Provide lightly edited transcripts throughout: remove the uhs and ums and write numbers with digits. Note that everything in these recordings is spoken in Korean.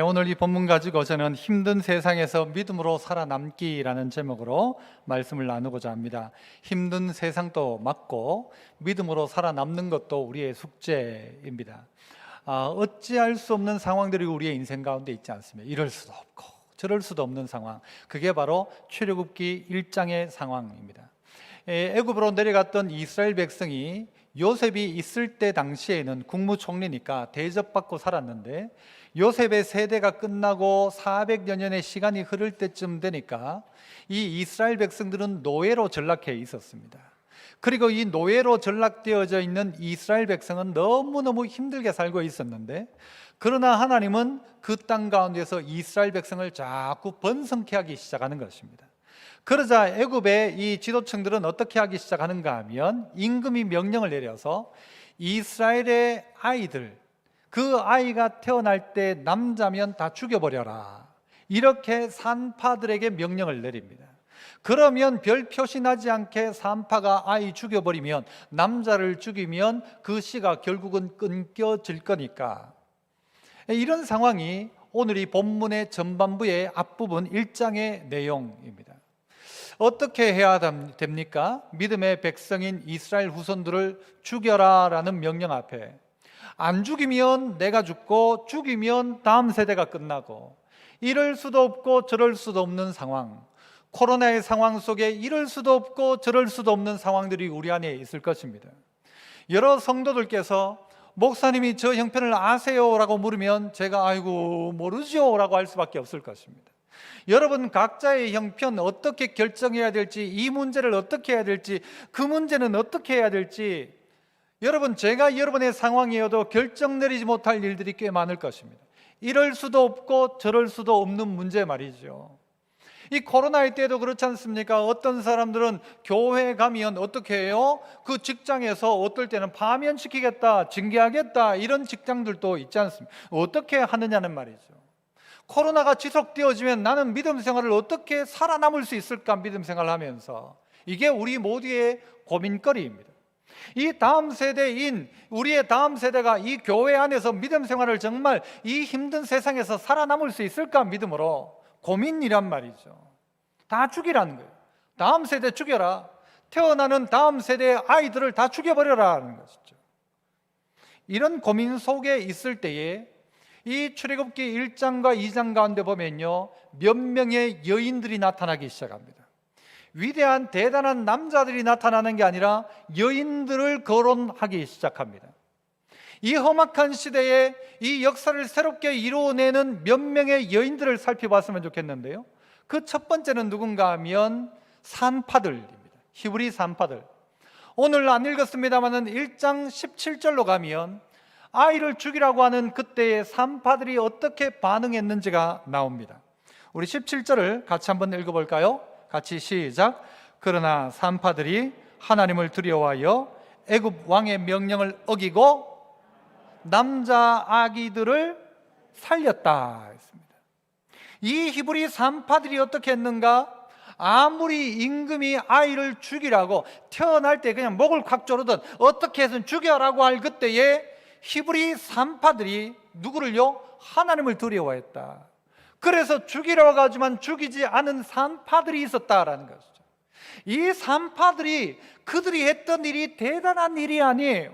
오늘 이 본문 가지고 저는 힘든 세상에서 믿음으로 살아남기라는 제목으로 말씀을 나누고자 합니다. 힘든 세상도 맞고 믿음으로 살아남는 것도 우리의 숙제입니다. 어찌할 수 없는 상황들이 우리의 인생 가운데 있지 않습니까? 이럴 수도 없고 저럴 수도 없는 상황, 그게 바로 출애굽기 1장의 상황입니다. 애굽으로 내려갔던 이스라엘 백성이 요셉이 있을 때 당시에는 국무총리니까 대접받고 살았는데, 요셉의 세대가 끝나고 400여 년의 시간이 흐를 때쯤 되니까 이 이스라엘 백성들은 노예로 전락해 있었습니다. 그리고 이 노예로 전락되어져 있는 이스라엘 백성은 너무너무 힘들게 살고 있었는데, 그러나 하나님은 그 땅 가운데서 이스라엘 백성을 자꾸 번성케 하기 시작하는 것입니다. 그러자 애굽의 이 지도층들은 어떻게 하기 시작하는가 하면, 임금이 명령을 내려서 이스라엘의 아이들, 그 아이가 태어날 때 남자면 다 죽여버려라, 이렇게 산파들에게 명령을 내립니다. 그러면 별 표시 나지 않게 산파가 아이 죽여버리면, 남자를 죽이면 그 씨가 결국은 끊겨질 거니까. 이런 상황이 오늘 이 본문의 전반부의 앞부분 1장의 내용입니다. 어떻게 해야 됩니까? 믿음의 백성인 이스라엘 후손들을 죽여라 라는 명령 앞에, 안 죽이면 내가 죽고 죽이면 다음 세대가 끝나고, 이럴 수도 없고 저럴 수도 없는 상황, 코로나의 상황 속에 이럴 수도 없고 저럴 수도 없는 상황들이 우리 안에 있을 것입니다. 여러 성도들께서 목사님이 저 형편을 아세요? 라고 물으면 제가 아이고 모르죠 라고 할 수밖에 없을 것입니다. 여러분 각자의 형편, 어떻게 결정해야 될지, 이 문제를 어떻게 해야 될지, 그 문제는 어떻게 해야 될지, 여러분 제가 여러분의 상황이어도 결정 내리지 못할 일들이 꽤 많을 것입니다. 이럴 수도 없고 저럴 수도 없는 문제 말이죠. 이 코로나의 때도 그렇지 않습니까? 어떤 사람들은 교회 가면 어떻게 해요? 그 직장에서 어떨 때는 파면시키겠다, 징계하겠다, 이런 직장들도 있지 않습니까? 어떻게 하느냐는 말이죠. 코로나가 지속되어지면 나는 믿음 생활을 어떻게 살아남을 수 있을까? 믿음 생활을 하면서, 이게 우리 모두의 고민거리입니다. 이 다음 세대인 우리의 다음 세대가 이 교회 안에서 믿음 생활을 정말 이 힘든 세상에서 살아남을 수 있을까? 믿음으로 고민이란 말이죠. 다 죽이라는 거예요. 다음 세대 죽여라. 태어나는 다음 세대의 아이들을 다 죽여버려라는 것이죠. 이런 고민 속에 있을 때에 이 출애굽기 1장과 2장 가운데 보면요, 몇 명의 여인들이 나타나기 시작합니다. 위대한 대단한 남자들이 나타나는 게 아니라 여인들을 거론하기 시작합니다. 이 험악한 시대에 이 역사를 새롭게 이루어내는 몇 명의 여인들을 살펴봤으면 좋겠는데요, 그 첫 번째는 누군가 하면 산파들입니다. 히브리 산파들. 오늘 안 읽었습니다만 1장 17절로 가면 아이를 죽이라고 하는 그때의 산파들이 어떻게 반응했는지가 나옵니다. 우리 17절을 같이 한번 읽어볼까요? 같이 시작. 그러나 산파들이 하나님을 두려워하여 애굽 왕의 명령을 어기고 남자 아기들을 살렸다 했습니다. 이 히브리 산파들이 어떻게 했는가? 아무리 임금이 아이를 죽이라고, 태어날 때 그냥 목을 콱 조르든 어떻게 해서 죽여라고 할 그때에 히브리 산파들이 누구를요? 하나님을 두려워했다. 그래서 죽이라고 하지만 죽이지 않은 산파들이 있었다라는 것이죠. 이 산파들이 그들이 했던 일이 대단한 일이 아니에요.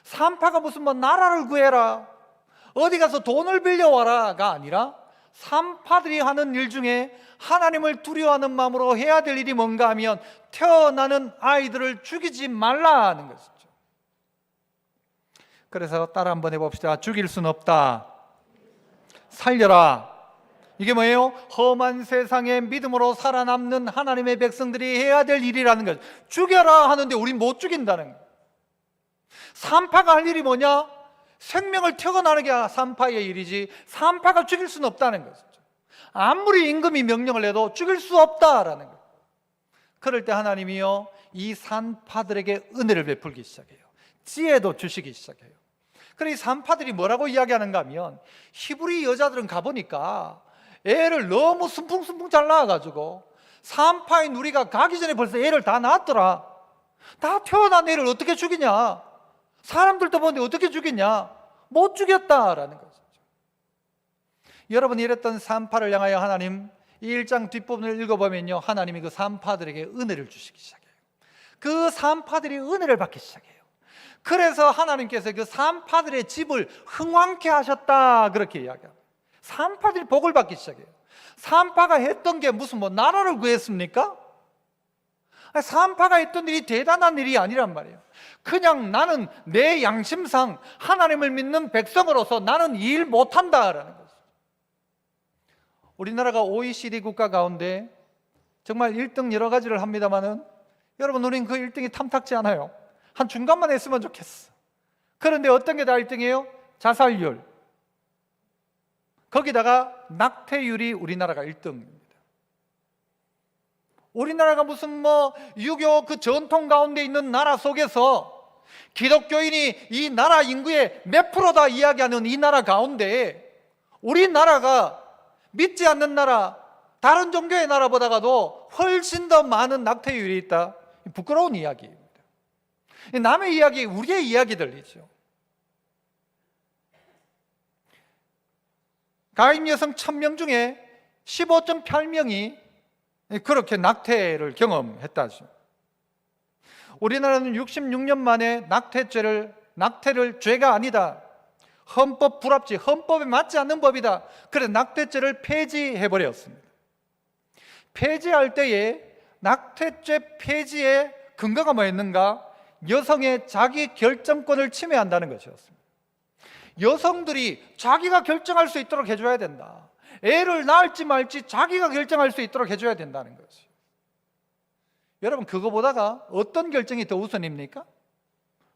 산파가 무슨 나라를 구해라, 어디 가서 돈을 빌려와라가 아니라, 산파들이 하는 일 중에 하나님을 두려워하는 마음으로 해야 될 일이 뭔가 하면 태어나는 아이들을 죽이지 말라는 것이죠. 그래서 따라 한번 해봅시다. 죽일 수는 없다, 살려라. 이게 뭐예요? 험한 세상에 믿음으로 살아남는 하나님의 백성들이 해야 될 일이라는 거죠. 죽여라 하는데 우린 못 죽인다는 거예요. 산파가 할 일이 뭐냐? 생명을 태어나는 게 산파의 일이지, 산파가 죽일 수는 없다는 것이죠. 아무리 임금이 명령을 해도 죽일 수 없다라는 거예요. 그럴 때 하나님이요, 이 산파들에게 은혜를 베풀기 시작해요. 지혜도 주시기 시작해요. 그래서 이 산파들이 뭐라고 이야기하는가 하면, 히브리 여자들은 가보니까 애를 너무 순풍순풍 잘 낳아가지고 산파인 우리가 가기 전에 벌써 애를 다 낳았더라. 다 태어난 애를 어떻게 죽이냐? 사람들도 보는데 어떻게 죽이냐? 못 죽였다라는 거죠. 여러분이 이랬던 산파를 향하여 하나님 이 1장 뒷부분을 읽어보면요, 하나님이 그 산파들에게 은혜를 주시기 시작해요. 그 산파들이 은혜를 받기 시작해요. 그래서 하나님께서 그 산파들의 집을 흥왕케 하셨다, 그렇게 이야기합니다. 산파들이 복을 받기 시작해요. 산파가 했던 게 무슨 나라를 구했습니까? 산파가 했던 일이 대단한 일이 아니란 말이에요. 그냥 나는 내 양심상 하나님을 믿는 백성으로서 나는 일 못한다라는 거죠. 우리나라가 OECD 국가 가운데 정말 1등 여러 가지를 합니다만은 여러분, 우린 그 1등이 탐탁지 않아요. 한 중간만 했으면 좋겠어. 그런데 어떤 게 다 1등이에요? 자살률, 거기다가 낙태율이 우리나라가 1등입니다. 우리나라가 무슨 6.25 그 전통 가운데 있는 나라 속에서 기독교인이 이 나라 인구의 몇 프로다 이야기하는 이 나라 가운데 우리나라가 믿지 않는 나라, 다른 종교의 나라보다가도 훨씬 더 많은 낙태율이 있다. 부끄러운 이야기입니다. 남의 이야기, 우리의 이야기들이죠. 가임 여성 1000명 중에 15.8명이 그렇게 낙태를 경험했다죠. 우리나라는 66년 만에 낙태를 죄가 아니다, 헌법 불합치, 헌법에 맞지 않는 법이다, 그래서 낙태죄를 폐지해버렸습니다. 폐지할 때에 낙태죄 폐지의 근거가 뭐였는가? 여성의 자기 결정권을 침해한다는 것이었습니다. 여성들이 자기가 결정할 수 있도록 해줘야 된다. 애를 낳을지 말지 자기가 결정할 수 있도록 해줘야 된다는 거죠. 여러분, 그거보다가 어떤 결정이 더 우선입니까?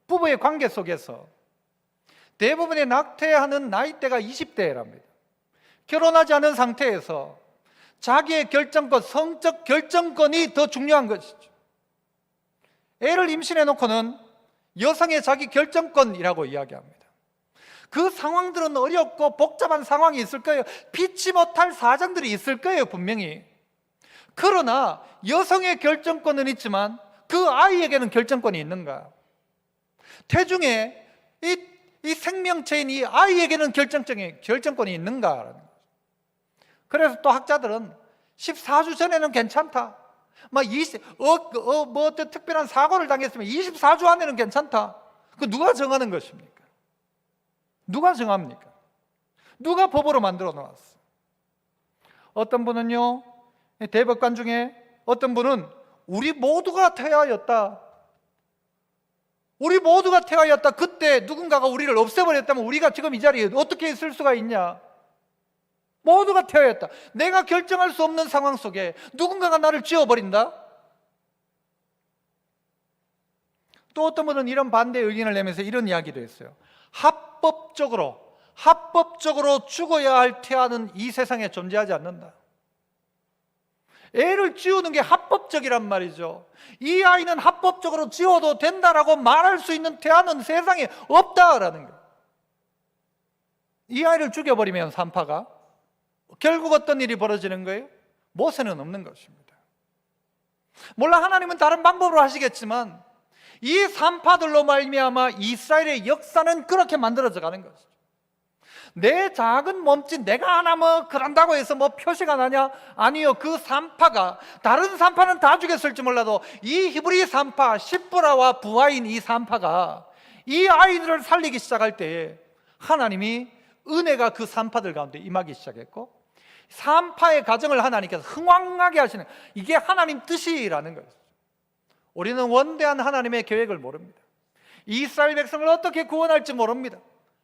부부의 관계 속에서 대부분의 낙태하는 나이대가 20대랍니다. 결혼하지 않은 상태에서 자기의 결정권, 성적 결정권이 더 중요한 것이죠. 애를 임신해 놓고는 여성의 자기 결정권이라고 이야기합니다. 그 상황들은 어렵고 복잡한 상황이 있을 거예요. 피치 못할 사정들이 있을 거예요, 분명히. 그러나 여성의 결정권은 있지만 그 아이에게는 결정권이 있는가? 태중에 이 생명체인 이 아이에게는 결정권이 있는가? 그래서 또 학자들은 14주 전에는 괜찮다, 어떤 특별한 사고를 당했으면 24주 안에는 괜찮다. 그 누가 정하는 것입니까? 누가 정합니까? 누가 법으로 만들어 놓았어? 어떤 분은요, 대법관 중에 어떤 분은 우리 모두가 태아였다. 우리 모두가 태아였다. 그때 누군가가 우리를 없애버렸다면 우리가 지금 이 자리에 어떻게 있을 수가 있냐? 모두가 태아였다. 내가 결정할 수 없는 상황 속에 누군가가 나를 지워버린다? 또 어떤 분은 이런 반대 의견을 내면서 이런 이야기도 했어요. 합법적으로 죽어야 할 태아는 이 세상에 존재하지 않는다. 애를 지우는 게 합법적이란 말이죠. 이 아이는 합법적으로 지워도 된다라고 말할 수 있는 태아는 세상에 없다라는 거예요. 이 아이를 죽여버리면 산파가 결국 어떤 일이 벌어지는 거예요? 모세는 없는 것입니다. 물론 하나님은 다른 방법으로 하시겠지만 이 산파들로 말미암아 이스라엘의 역사는 그렇게 만들어져 가는 것이죠. 내 작은 몸짓 내가 하나 그런다고 해서 표시가 나냐? 아니요. 그 산파가, 다른 산파는 다 죽였을지 몰라도 이 히브리 산파 십브라와 부하인 이 산파가 이 아이들을 살리기 시작할 때에 하나님이 은혜가 그 산파들 가운데 임하기 시작했고, 산파의 가정을 하나님께서 흥왕하게 하시는, 이게 하나님 뜻이라는 거예요. 우리는 원대한 하나님의 계획을 모릅니다. 이스라엘 백성을 어떻게 구원할지 모릅니다.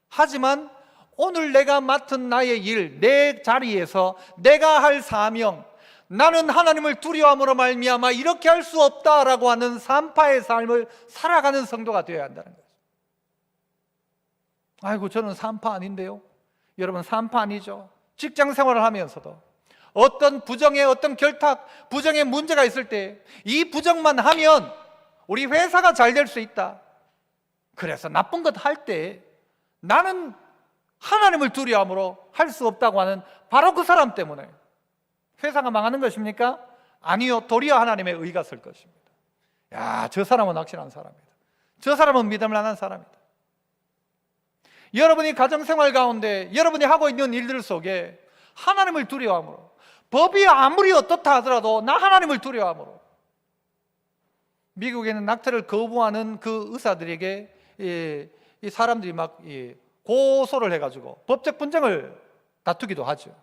하지만 오늘 내가 맡은 나의 일, 내 자리에서 내가 할 사명, 나는 하나님을 두려워함으로 말미암아 이렇게 할 수 없다라고 하는 산파의 삶을 살아가는 성도가 되어야 한다는 거죠. 아이고, 저는 산파 아닌데요. 여러분, 산파 아니죠. 직장 생활을 하면서도 어떤 부정의 어떤 결탁, 부정의 문제가 있을 때 이 부정만 하면 우리 회사가 잘 될 수 있다. 그래서 나쁜 것 할 때 나는 하나님을 두려워함으로 할 수 없다고 하는 바로 그 사람 때문에 회사가 망하는 것입니까? 아니요. 도리어 하나님의 의가 설 것입니다. 야, 저 사람은 확실한 사람이다. 저 사람은 믿음을 만한 사람이다. 여러분이 가정생활 가운데 여러분이 하고 있는 일들 속에 하나님을 두려워함으로. 법이 아무리 어떻다 하더라도 나 하나님을 두려워함으로. 미국에는 낙태를 거부하는 그 의사들에게 이 사람들이 막 고소를 해가지고 법적 분쟁을 다투기도 하죠.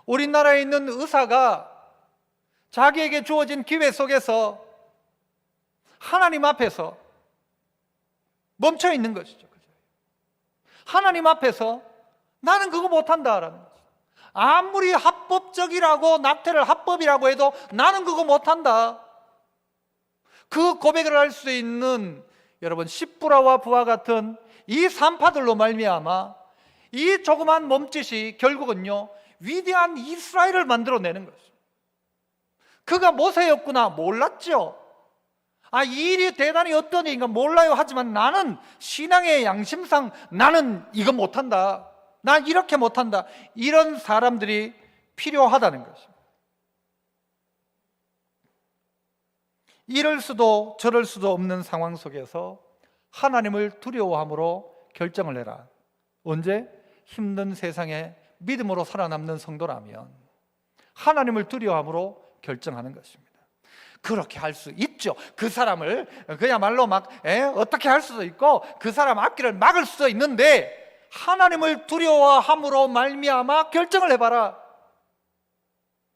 우리나라에 있는 의사가 자기에게 주어진 기회 속에서 하나님 앞에서 멈춰 있는 것이죠. 하나님 앞에서 나는 그거 못한다라는 거죠. 아무리 합법적이라고 낙태를 합법이라고 해도 나는 그거 못한다. 그 고백을 할 수 있는 여러분 십부라와 부와 같은 이 산파들로 말미암아 이 조그만 몸짓이 결국은요 위대한 이스라엘을 만들어내는 것이죠. 그가 모세였구나 몰랐죠. 이 일이 대단히 어떤 일인가 몰라요 하지만 나는 신앙의 양심상 나는 이거 못한다. 난 이렇게 못한다. 이런 사람들이 필요하다는 것입니다. 이럴 수도 저럴 수도 없는 상황 속에서 하나님을 두려워함으로 결정을 해라. 언제? 힘든 세상에 믿음으로 살아남는 성도라면 하나님을 두려워함으로 결정하는 것입니다. 그렇게 할 수 있죠. 그 사람을 그야말로 막 어떻게 할 수도 있고 그 사람 앞길을 막을 수도 있는데 하나님을 두려워함으로 말미암아 결정을 해봐라.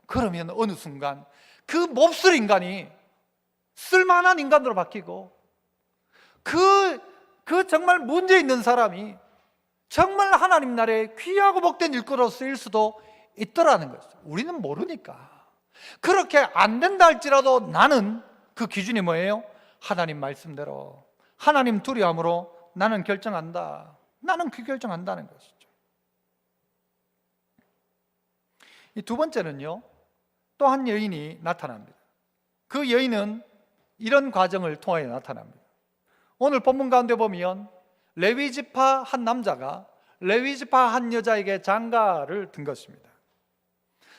그러면 어느 순간 그 몹쓸 인간이 쓸만한 인간으로 바뀌고 그 정말 문제 있는 사람이 정말 하나님 나라에 귀하고 복된 일꾼으로 쓰일 수도 있더라는 것이죠. 우리는 모르니까. 그렇게 안 된다 할지라도 나는 그 기준이 뭐예요? 하나님 말씀대로 하나님 두려움으로 나는 결정한다. 나는 그 결정한다는 것이죠. 이 두 번째는요, 또 한 여인이 나타납니다. 그 여인은 이런 과정을 통하여 나타납니다. 오늘 본문 가운데 보면 레위 지파 한 남자가 레위 지파 한 여자에게 장가를 든 것입니다.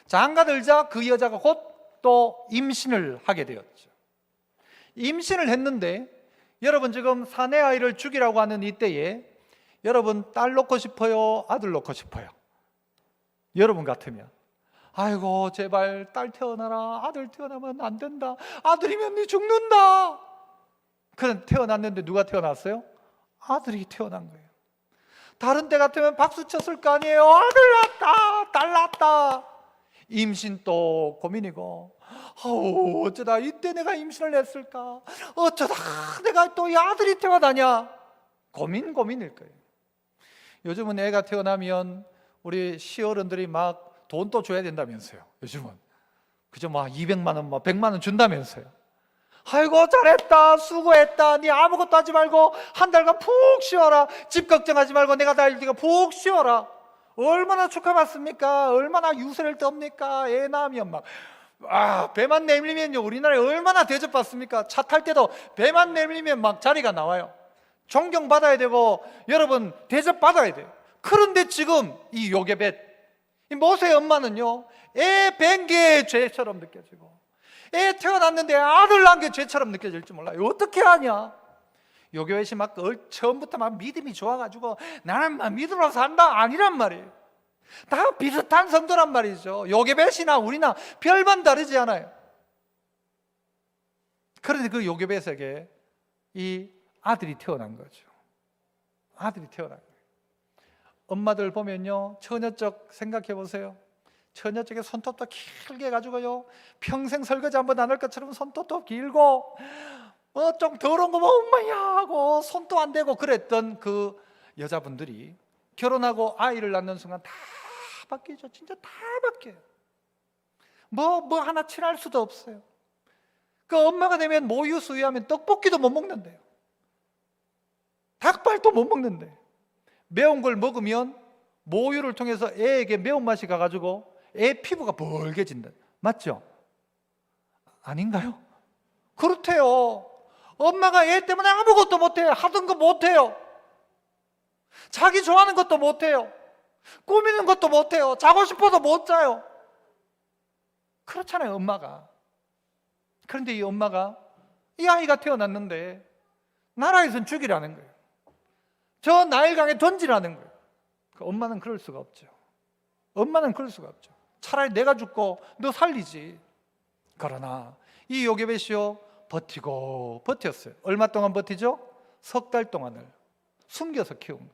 장가 들자 그 여자가 곧 또 임신을 하게 되었죠. 임신을 했는데 여러분 지금 사내 아이를 죽이라고 하는 이때에 여러분 딸 놓고 싶어요? 아들 놓고 싶어요? 여러분 같으면 아이고 제발 딸 태어나라. 아들 태어나면 안 된다. 아들이면 네 죽는다. 그는 태어났는데 누가 태어났어요? 아들이 태어난 거예요. 다른 때 같으면 박수 쳤을 거 아니에요. 아들 낳았다. 딸 낳았다. 임신 또 고민이고 어쩌다 이때 내가 임신을 했을까? 어쩌다 내가 또 이 아들이 태어나냐? 고민일 거예요. 요즘은 애가 태어나면 우리 시어른들이 막 돈 또 줘야 된다면서요. 요즘은 그죠? 막 200만 원, 막 100만 원 준다면서요. 아이고 잘했다, 수고했다, 네 아무것도 하지 말고 한 달간 푹 쉬어라. 집 걱정하지 말고 내가 다 일테니까 푹 쉬어라. 얼마나 축하받습니까? 얼마나 유세를 떱니까? 애 낳으면 막 배만 내밀면요 우리나라에 얼마나 대접받습니까? 차 탈 때도 배만 내밀면 막 자리가 나와요. 존경받아야 되고 여러분 대접받아야 돼요. 그런데 지금 이 요게벳 이 모세의 엄마는요 애 뵌 게 죄처럼 느껴지고 애 태어났는데 아들 낳은 게 죄처럼 느껴질지 몰라요. 어떻게 하냐? 요게벳이 막 처음부터 막 믿음이 좋아가지고 나는 막 믿음으로 산다 아니란 말이에요. 다 비슷한 성도란 말이죠. 요게벳이나 우리나 별반 다르지 않아요. 그런데 그 요게벳에게 이 아들이 태어난 거죠. 아들이 태어난 거예요. 엄마들 보면요 처녀적 생각해 보세요. 처녀적에 손톱도 길게 해가지고요 평생 설거지 한번 안 할 것처럼 손톱도 길고 좀 더러운 거 보면 엄마야 하고 손도 안 대고 그랬던 그 여자분들이 결혼하고 아이를 낳는 순간 다 바뀌죠. 진짜 다 바뀌어요. 뭐 하나 칠할 수도 없어요. 그 엄마가 되면 모유 수유하면 떡볶이도 못 먹는데요. 닭발도 못 먹는데 매운 걸 먹으면 모유를 통해서 애에게 매운맛이 가가지고 애 피부가 벌게진다. 맞죠? 아닌가요? 그렇대요. 엄마가 애 때문에 아무것도 못해요. 하던 거 못해요. 자기 좋아하는 것도 못해요. 꾸미는 것도 못해요. 자고 싶어도 못 자요. 그렇잖아요 엄마가. 그런데 이 엄마가 이 아이가 태어났는데 나라에선 죽이라는 거예요. 저 나일강에 던지라는 거예요. 그 엄마는 그럴 수가 없죠. 엄마는 그럴 수가 없죠. 차라리 내가 죽고 너 살리지. 그러나 이 요게벳이요 버티고 버텼어요. 얼마 동안 버티죠? 3달 동안을 숨겨서 키운 거예요.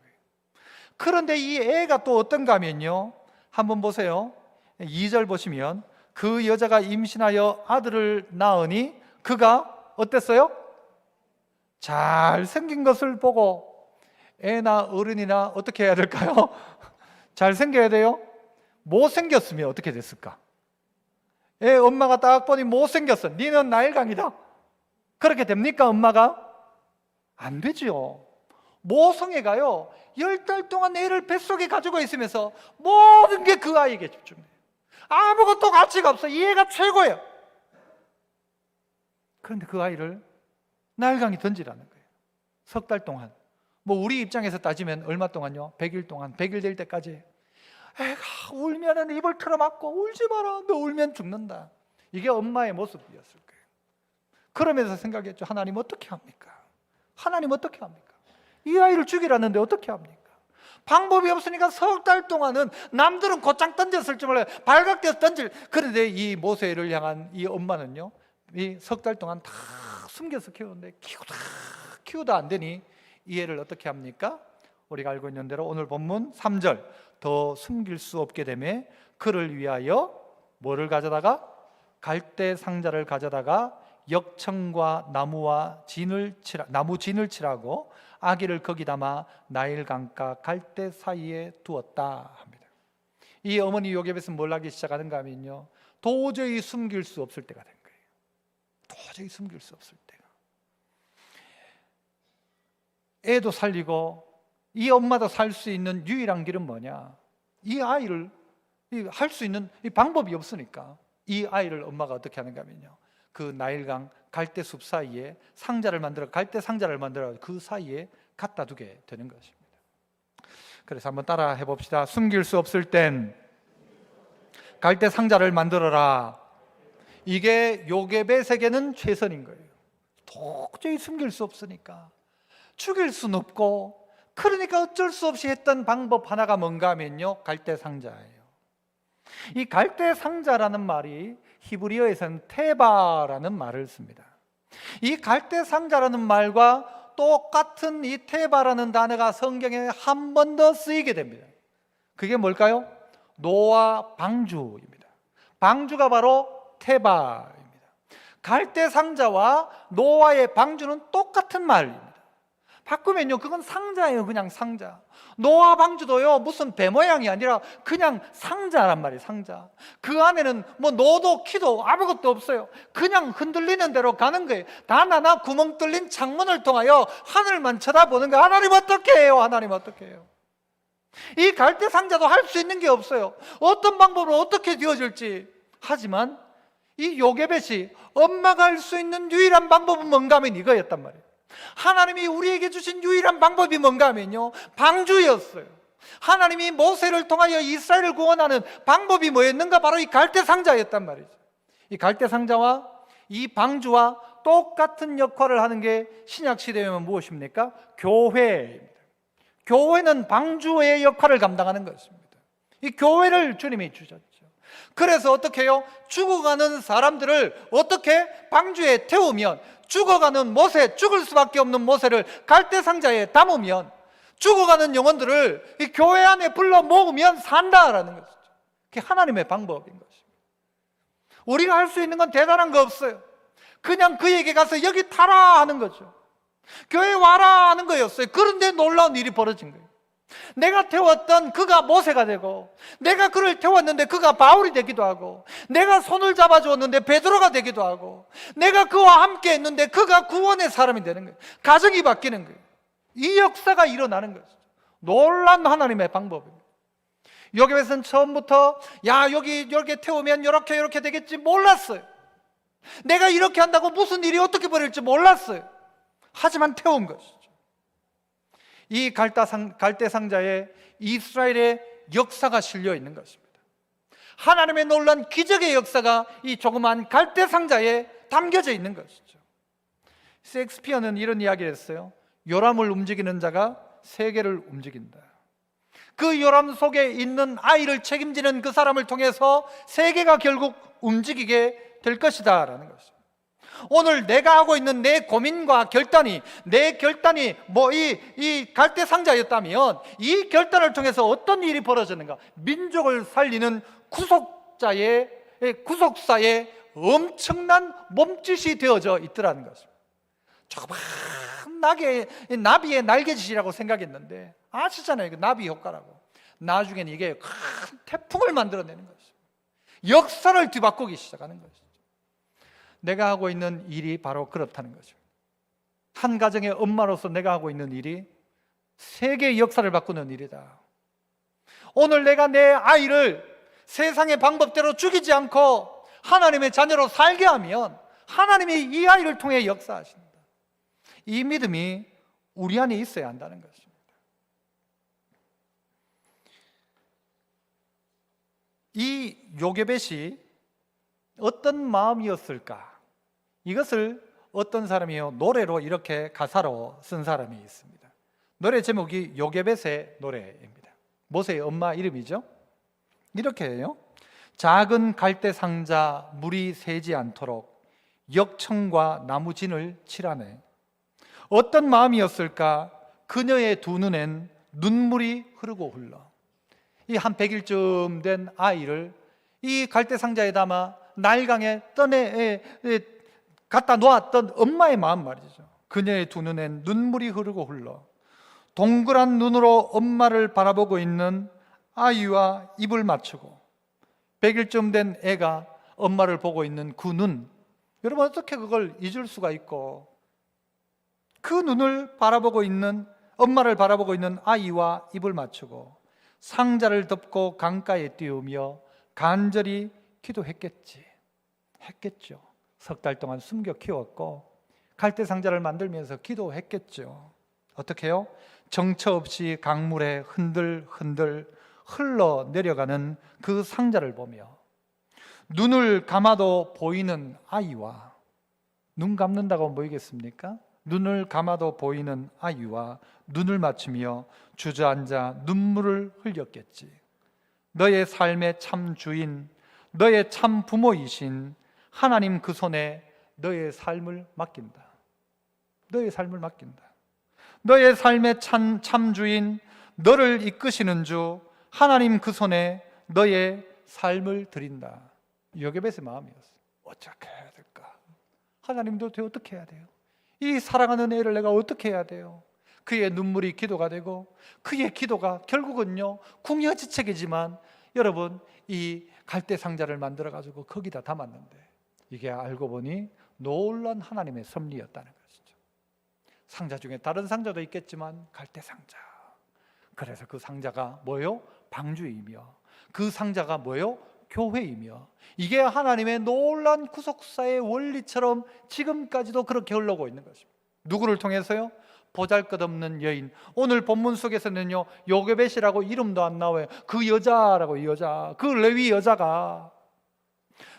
그런데 이 애가 또 어떤가 하면요, 한번 보세요. 2절 보시면 그 여자가 임신하여 아들을 낳으니 그가 어땠어요? 잘생긴 것을 보고, 애나 어른이나 어떻게 해야 될까요? 잘생겨야 돼요? 못생겼으면 어떻게 됐을까? 애 엄마가 딱 보니 못생겼어. 니는 나일강이다. 그렇게 됩니까? 엄마가? 안 되죠. 모성애가요 10달 동안 애를 뱃속에 가지고 있으면서 모든 게 그 아이에게 집중돼요. 아무것도 가치가 없어. 이 애가 최고예요. 그런데 그 아이를 나일강이 던지라는 거예요. 3달 동안. 뭐 우리 입장에서 따지면 얼마 동안요? 100일 동안. 100일 될 때까지 애가 울면은 입을 틀어막고 울지 마라. 너 울면 죽는다. 이게 엄마의 모습이었을 거예요. 그러면서 생각했죠. 하나님 어떻게 합니까? 하나님 어떻게 합니까? 이 아이를 죽이라는데 어떻게 합니까? 방법이 없으니까 3달 동안은 남들은 곧장 던졌을지 몰라요. 발각돼서 던질. 그런데 이 모세를 향한 이 엄마는요, 이 3달 동안 다 숨겨서 키우는데 키우다 안 되니 이 애를 어떻게 합니까? 우리가 알고 있는 대로 오늘 본문 3절 더 숨길 수 없게 되매 그를 위하여 뭐를 가져다가? 갈대 상자를 가져다가 역청과 나무 진을 칠하고 아기를 거기 담아 나일강가 갈대 사이에 두었다 합니다. 이 어머니 요게벳은 뭘 하기 시작하는가 하면요, 도저히 숨길 수 없을 때가 된 거예요. 도저히 숨길 수 없을 때가. 애도 살리고 이 엄마도 살 수 있는 유일한 길은 뭐냐? 이 아이를 할 수 있는 이 방법이 없으니까 이 아이를 엄마가 어떻게 하는가 하면요, 그 나일강 갈대숲 사이에 갈대 상자를 만들어 그 사이에 갖다 두게 되는 것입니다. 그래서 한번 따라 해봅시다. 숨길 수 없을 땐 갈대 상자를 만들어라. 이게 요게벳에게는 최선인 거예요. 도저히 숨길 수 없으니까, 죽일 수는 없고, 그러니까 어쩔 수 없이 했던 방법 하나가 뭔가 하면요, 갈대 상자예요. 이 갈대 상자라는 말이 히브리어에서는 테바라는 말을 씁니다. 이 갈대 상자라는 말과 똑같은 이 테바라는 단어가 성경에 한 번 더 쓰이게 됩니다. 그게 뭘까요? 노아 방주입니다. 방주가 바로 테바입니다. 갈대 상자와 노아의 방주는 똑같은 말입니다. 바꾸면요, 그건 상자예요. 그냥 상자. 노아 방주도요, 무슨 배 모양이 아니라 그냥 상자란 말이에요. 상자. 그 안에는 뭐 노도 키도 아무것도 없어요. 그냥 흔들리는 대로 가는 거예요. 단 하나 구멍 뚫린 창문을 통하여 하늘만 쳐다보는 거예요. 하나님 어떻게 해요? 하나님 어떻게 해요? 이 갈대 상자도 할 수 있는 게 없어요. 어떤 방법으로 어떻게 되어질지. 하지만 이 요게벳이 엄마가 할 수 있는 유일한 방법은 뭔가 하면 이거였단 말이에요. 하나님이 우리에게 주신 유일한 방법이 뭔가 하면요, 방주였어요. 하나님이 모세를 통하여 이스라엘을 구원하는 방법이 뭐였는가? 바로 이 갈대 상자였단 말이죠. 이 갈대 상자와 이 방주와 똑같은 역할을 하는 게 신약 시대에는 무엇입니까? 교회입니다. 교회는 방주의 역할을 감당하는 것입니다. 이 교회를 주님이 주셨죠. 그래서 어떻게 해요? 죽어가는 사람들을 어떻게 방주에 태우면, 죽어가는 모세, 죽을 수밖에 없는 모세를 갈대 상자에 담으면, 죽어가는 영혼들을 이 교회 안에 불러 모으면 산다라는 것이죠. 그게 하나님의 방법인 것입니다. 우리가 할 수 있는 건 대단한 거 없어요. 그냥 그에게 가서 여기 타라 하는 거죠. 교회 와라 하는 거였어요. 그런데 놀라운 일이 벌어진 거예요. 내가 태웠던 그가 모세가 되고, 내가 그를 태웠는데 그가 바울이 되기도 하고, 내가 손을 잡아주었는데 베드로가 되기도 하고, 내가 그와 함께 했는데 그가 구원의 사람이 되는 거예요. 가정이 바뀌는 거예요. 이 역사가 일어나는 것이죠. 놀란 하나님의 방법입니다. 요게벳은 처음부터 여기 이렇게 태우면 이렇게 되겠지 몰랐어요. 내가 이렇게 한다고 무슨 일이 어떻게 벌일지 몰랐어요. 하지만 태운 것이죠. 이 갈대 상자에 이스라엘의 역사가 실려 있는 것입니다. 하나님의 놀란 기적의 역사가 이 조그만 갈대 상자에 담겨져 있는 것이죠. 셰익스피어는 이런 이야기를 했어요. 요람을 움직이는 자가 세계를 움직인다. 그 요람 속에 있는 아이를 책임지는 그 사람을 통해서 세계가 결국 움직이게 될 것이다 라는 것입니다. 오늘 내가 하고 있는 내 고민과 결단이, 내 결단이 이 갈대상자였다면 이 결단을 통해서 어떤 일이 벌어지는가? 민족을 살리는 구속사의 엄청난 몸짓이 되어져 있더라는 것입니다. 조그만 나비의 날개짓이라고 생각했는데 아시잖아요, 그 나비 효과라고. 나중에는 이게 큰 태풍을 만들어내는 것입니다. 역사를 뒤바꾸기 시작하는 것이죠. 내가 하고 있는 일이 바로 그렇다는 거죠. 한 가정의 엄마로서 내가 하고 있는 일이 세계의 역사를 바꾸는 일이다. 오늘 내가 내 아이를 세상의 방법대로 죽이지 않고 하나님의 자녀로 살게 하면 하나님이 이 아이를 통해 역사하신다. 이 믿음이 우리 안에 있어야 한다는 것입니다. 이 요게벳이 어떤 마음이었을까? 이것을 어떤 사람이요 노래로 이렇게 가사로 쓴 사람이 있습니다. 노래 제목이 요게벳의 노래입니다. 모세의 엄마 이름이죠. 이렇게 해요. 작은 갈대 상자 물이 새지 않도록 역청과 나무진을 칠하네. 어떤 마음이었을까? 그녀의 두 눈엔 눈물이 흐르고 흘러. 이 한 100일쯤 된 아이를 이 갈대 상자에 담아 나일강에 갖다 놓았던 엄마의 마음 말이죠. 그녀의 두 눈엔 눈물이 흐르고 흘러. 동그란 눈으로 엄마를 바라보고 있는 아이와 입을 맞추고 100일쯤 된 애가 엄마를 보고 있는 그 눈, 여러분 어떻게 그걸 잊을 수가 있고, 그 눈을 바라보고 있는, 엄마를 바라보고 있는 아이와 입을 맞추고 상자를 덮고 강가에 띄우며 간절히 했겠죠. 석 달 동안 숨겨 키웠고 갈대 상자를 만들면서 기도했겠죠. 어떻게 해요? 정처 없이 강물에 흔들흔들 흘러내려가는 그 상자를 보며 눈을 감아도 보이는 아이와, 눈 감는다고 보이겠습니까? 눈을 감아도 보이는 아이와 눈을 맞추며 주저앉아 눈물을 흘렸겠지. 너의 삶의 참 주인, 너의 참 부모이신 하나님 그 손에 너의 삶을 맡긴다. 너의 삶을 맡긴다. 너의 삶의 참 주인, 너를 이끄시는 주 하나님 그 손에 너의 삶을 드린다. 요게벳의 마음이었어. 어떻게 해야 될까? 하나님도 어떻게 해야 돼요? 이 사랑하는 애를 내가 어떻게 해야 돼요? 그의 눈물이 기도가 되고 그의 기도가 결국은요 궁여지책이지만 여러분 이 갈대 상자를 만들어 가지고 거기다 담았는데 이게 알고 보니 놀란 하나님의 섭리였다는 것이죠. 상자 중에 다른 상자도 있겠지만 갈대 상자. 그래서 그 상자가 뭐요? 방주이며 그 상자가 뭐요? 교회이며 이게 하나님의 놀란 구속사의 원리처럼 지금까지도 그렇게 흘러오고 있는 것입니다. 누구를 통해서요? 보잘것없는 여인. 오늘 본문 속에서는요 요게벳이라고 이름도 안 나와요. 그 여자라고, 여자, 그 레위 여자가.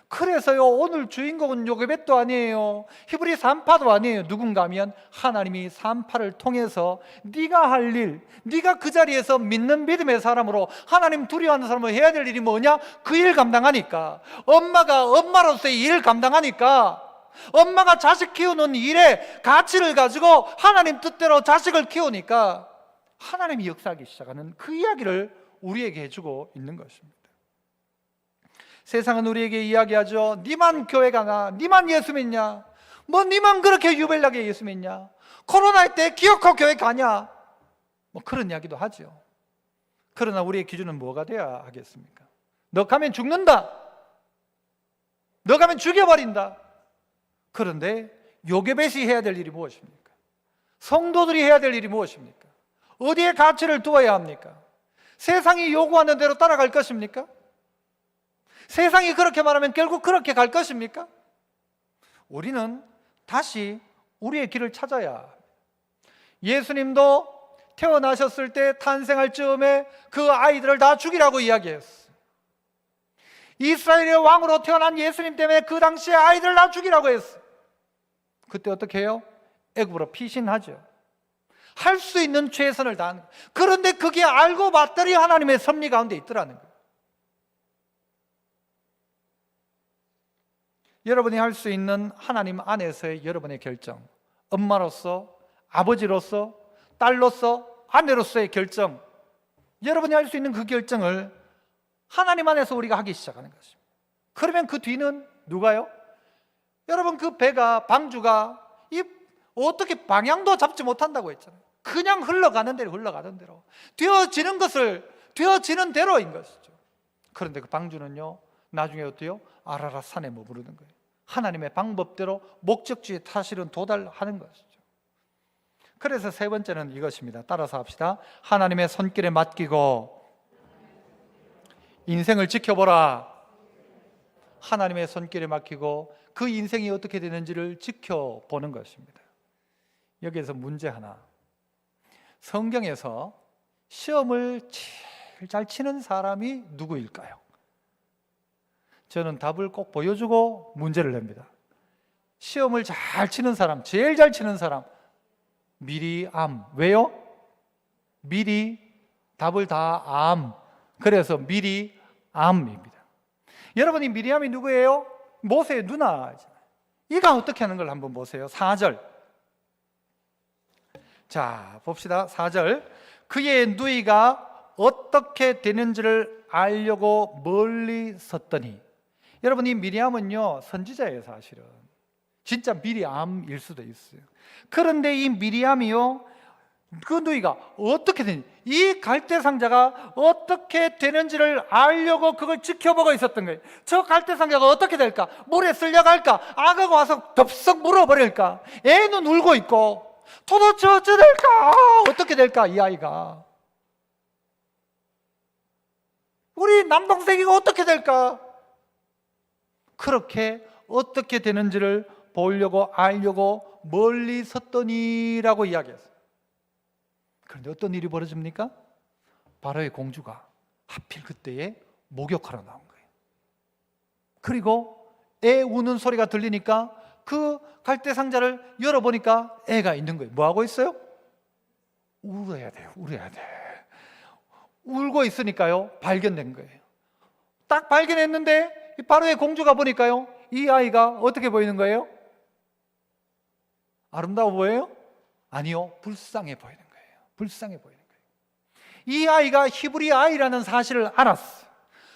그래서요 오늘 주인공은 요게벳도 아니에요. 히브리 산파도 아니에요. 누군가 하면 하나님이 산파를 통해서 네가 할 일, 네가 그 자리에서 믿는 믿음의 사람으로 하나님 두려워하는 사람으로 해야 될 일이 뭐냐? 그 일 감당하니까. 엄마가 엄마로서의 일을 감당하니까 엄마가 자식 키우는 일에 가치를 가지고 하나님 뜻대로 자식을 키우니까 하나님이 역사하기 시작하는 그 이야기를 우리에게 해주고 있는 것입니다. 세상은 우리에게 이야기하죠. 니만 교회 가나? 니만 예수 믿냐? 뭐 니만 그렇게 유별나게 예수 믿냐? 코로나 때 기어코 교회 가냐? 뭐 그런 이야기도 하죠. 그러나 우리의 기준은 뭐가 돼야 하겠습니까? 너 가면 죽는다. 너 가면 죽여버린다. 그런데 요게벳이 해야 될 일이 무엇입니까? 성도들이 해야 될 일이 무엇입니까? 어디에 가치를 두어야 합니까? 세상이 요구하는 대로 따라갈 것입니까? 세상이 그렇게 말하면 결국 그렇게 갈 것입니까? 우리는 다시 우리의 길을 찾아야 합니다. 예수님도 태어나셨을 때 탄생할 즈음에 그 아이들을 다 죽이라고 이야기했어요. 이스라엘의 왕으로 태어난 예수님 때문에 그 당시에 아이들을 다 죽이라고 했어요. 그때 어떻게 해요? 애굽으로 피신하죠. 할 수 있는 최선을 다하는 거예요. 그런데 그게 알고 봤더니 하나님의 섭리 가운데 있더라는 거예요. 여러분이 할 수 있는 하나님 안에서의 여러분의 결정, 엄마로서, 아버지로서, 딸로서, 아내로서의 결정, 여러분이 할 수 있는 그 결정을 하나님 안에서 우리가 하기 시작하는 것입니다. 그러면 그 뒤는 누가요? 여러분, 그 배가, 방주가 어떻게 방향도 잡지 못한다고 했잖아요. 그냥 흘러가는 대로 되어지는 대로인 것이죠. 그런데 그 방주는요, 나중에 어때요? 아라라 산에 머무르는 거예요. 하나님의 방법대로 목적지에 사실은 도달하는 것이죠. 그래서 세 번째는 이것입니다. 따라서 합시다. 하나님의 손길에 맡기고 인생을 지켜보라. 하나님의 손길에 맡기고 그 인생이 어떻게 되는지를 지켜보는 것입니다. 여기에서 문제 하나. 성경에서 시험을 제일 잘 치는 사람이 누구일까요? 저는 답을 꼭 보여주고 문제를 냅니다. 시험을 잘 치는 사람, 제일 잘 치는 사람, 미리암. 왜요? 미리, 답을 다 암. 그래서 미리암입니다. 여러분이 미리암이 누구예요? 모세의 누나잖아요. 이가 어떻게 하는 걸 한번 보세요. 4절. 자, 봅시다. 4절. 그의 누이가 어떻게 되는지를 알려고 멀리 섰더니. 여러분, 이 미리암은요, 선지자예요, 사실은. 진짜 미리암일 수도 있어요. 그런데 이 미리암이요, 그 누이가 어떻게 되는지, 이 갈대상자가 어떻게 되는지를 알려고 그걸 지켜보고 있었던 거예요. 저 갈대상자가 어떻게 될까? 물에 쓸려갈까? 아가가 와서 덥석 물어버릴까? 애는 울고 있고 도대체 어찌 될까? 어떻게 될까? 이 아이가, 우리 남동생이가 어떻게 될까? 그렇게 어떻게 되는지를 보려고 알려고 멀리 섰더니라고 이야기했어요. 그런데 어떤 일이 벌어집니까? 바로의 공주가 하필 그때에 목욕하러 나온 거예요. 그리고 애 우는 소리가 들리니까 그 갈대 상자를 열어보니까 애가 있는 거예요. 뭐 하고 있어요? 울어야 돼요. 울고 있으니까요, 발견된 거예요. 딱 발견했는데 바로의 공주가 보니까요, 이 아이가 어떻게 보이는 거예요? 아름다워 보여요? 아니요, 불쌍해 보이는 거예요. 이 아이가 히브리 아이라는 사실을 알았어요.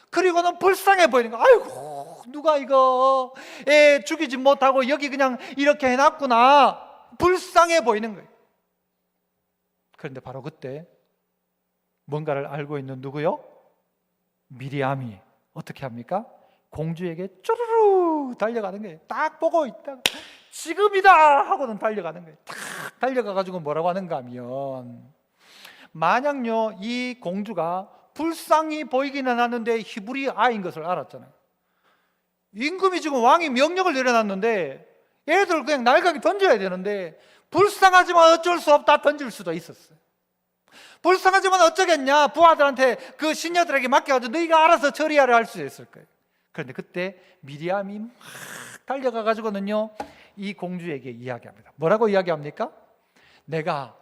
그리고는 불쌍해 보이는 거예요. 아이고, 누가 이거 애 죽이지 못하고 여기 그냥 이렇게 해놨구나. 불쌍해 보이는 거예요. 그런데 바로 그때 뭔가를 알고 있는 누구요? 미리암이 어떻게 합니까? 공주에게 쪼르르 달려가는 거예요. 딱 보고 있다가 지금이다 하고는 달려가는 거예요. 딱 달려가가지고 뭐라고 하는가 하면, 만약요, 이 공주가 불쌍히 보이기는 하는데 히브리 아이인 것을 알았잖아요. 임금이 지금 왕이 명령을 내려놨는데 애들 그냥 날강이 던져야 되는데, 불쌍하지만 어쩔 수 없다 던질 수도 있었어요. 불쌍하지만 어쩌겠냐, 부하들한테 그 시녀들에게 맡겨가지고 너희가 알아서 처리하라 할 수 있을 거예요. 그런데 그때 미리암이 막 달려가가지고는요, 이 공주에게 이야기합니다. 뭐라고 이야기합니까? 내가